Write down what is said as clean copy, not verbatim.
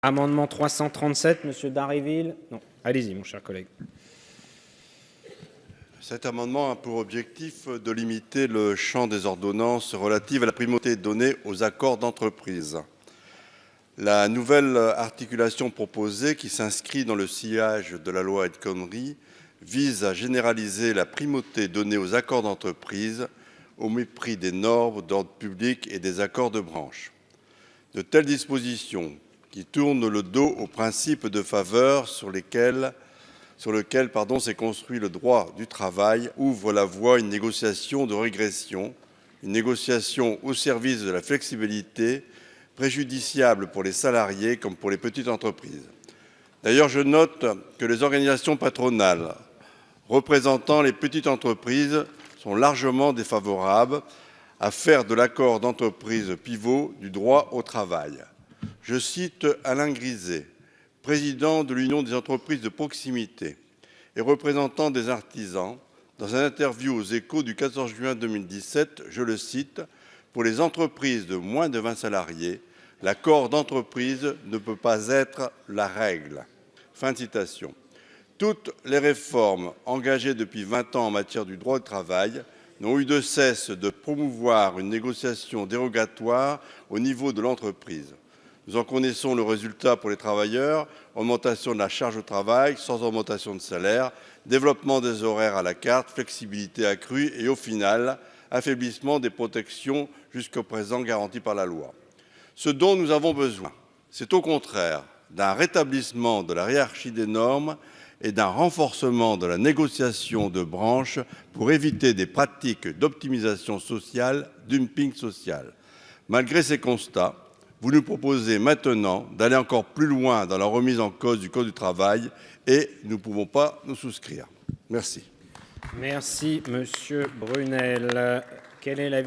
Amendement 337, Monsieur Dharréville. Non, allez-y, mon cher collègue. Cet amendement a pour objectif de limiter le champ des ordonnances relatives à la primauté donnée aux accords d'entreprise. La nouvelle articulation proposée, qui s'inscrit dans le sillage de la loi El Khomri, vise à généraliser la primauté donnée aux accords d'entreprise au mépris des normes d'ordre public et des accords de branche. De telles dispositions, qui tournent le dos aux principes de faveur sur lequel s'est construit le droit du travail, ouvrent la voie à une négociation de régression, une négociation au service de la flexibilité, préjudiciable pour les salariés comme pour les petites entreprises. D'ailleurs, je note que les organisations patronales représentant les petites entreprises sont largement défavorables à faire de l'accord d'entreprise pivot du droit au travail. Je cite Alain Griset, président de l'Union des entreprises de proximité et représentant des artisans, dans une interview aux Échos du 14 juin 2017, je le cite, « Pour les entreprises de moins de 20 salariés, l'accord d'entreprise ne peut pas être la règle. » Fin de citation. Toutes les réformes engagées depuis 20 ans en matière du droit du travail n'ont eu de cesse de promouvoir une négociation dérogatoire au niveau de l'entreprise. Nous en connaissons le résultat pour les travailleurs, augmentation de la charge au travail sans augmentation de salaire, développement des horaires à la carte, flexibilité accrue et au final, affaiblissement des protections jusqu'au présent garanties par la loi. Ce dont nous avons besoin, c'est au contraire d'un rétablissement de la hiérarchie des normes et d'un renforcement de la négociation de branche pour éviter des pratiques d'optimisation sociale, dumping social. Malgré ces constats, vous nous proposez maintenant d'aller encore plus loin dans la remise en cause du Code du travail et nous ne pouvons pas nous souscrire. Merci. Merci, Monsieur Brunel. Quel est l'avis